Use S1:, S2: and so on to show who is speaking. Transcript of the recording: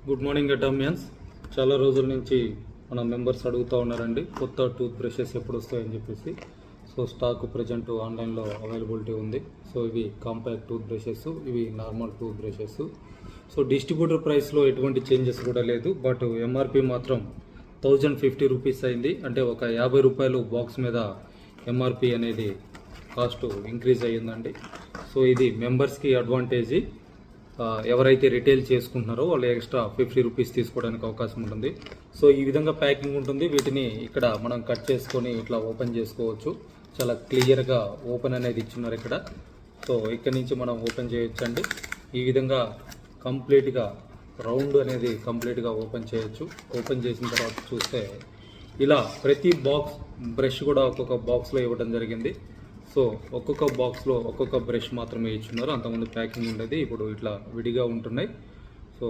S1: Good morning అటామియన్స్. చాలా రోజుల నుంచి మన మెంబర్స్ అడుగుతూ ఉన్నారండి కొత్త టూత్ బ్రషెస్ ఎప్పుడు వస్తాయని చెప్పేసి. సో స్టాక్ ప్రజెంట్ ఆన్లైన్లో అవైలబిలిటీ ఉంది. సో ఇవి కాంపాక్ట్ టూత్ బ్రషెస్, ఇవి normal tooth brushes. So distributor ప్రైస్లో ఎటువంటి చేంజెస్ కూడా లేదు, బట్ ఎంఆర్పి మాత్రం 1050 రూపీస్ అయింది. అంటే ఒక 50 రూపాయలు బాక్స్ మీద ఎంఆర్పి అనేది కాస్ట్ ఇంక్రీజ్ అయ్యిందండి. సో ఇది మెంబర్స్కి అడ్వాంటేజీ. ఎవరైతే రిటైల్ చేసుకుంటున్నారో వాళ్ళు ఎక్స్ట్రా 50 రూపీస్ తీసుకోవడానికి అవకాశం ఉంటుంది. సో ఈ విధంగా ప్యాకింగ్ ఉంటుంది. వీటిని ఇక్కడ మనం కట్ చేసుకొని ఇట్లా ఓపెన్ చేసుకోవచ్చు. చాలా క్లియర్గా ఓపెన్ అనేది ఇచ్చున్నారు ఇక్కడ. సో ఇక్కడ నుంచి మనం ఓపెన్ చేయొచ్చండి. ఈ విధంగా కంప్లీట్గా రౌండ్ అనేది కంప్లీట్గా ఓపెన్ చేయొచ్చు. ఓపెన్ చేసిన తర్వాత చూస్తే ఇలా ప్రతి బాక్స్ బ్రష్ కూడా ఒక్కొక్క బాక్స్లో ఇవ్వడం జరిగింది. సో ఒక్కొక్క బాక్స్లో ఒక్కొక్క బ్రష్ మాత్రమే ఇచ్చున్నారు. అంతకుముందు ప్యాకింగ్ ఉండేది, ఇప్పుడు ఇట్లా విడిగా ఉంటున్నాయి. సో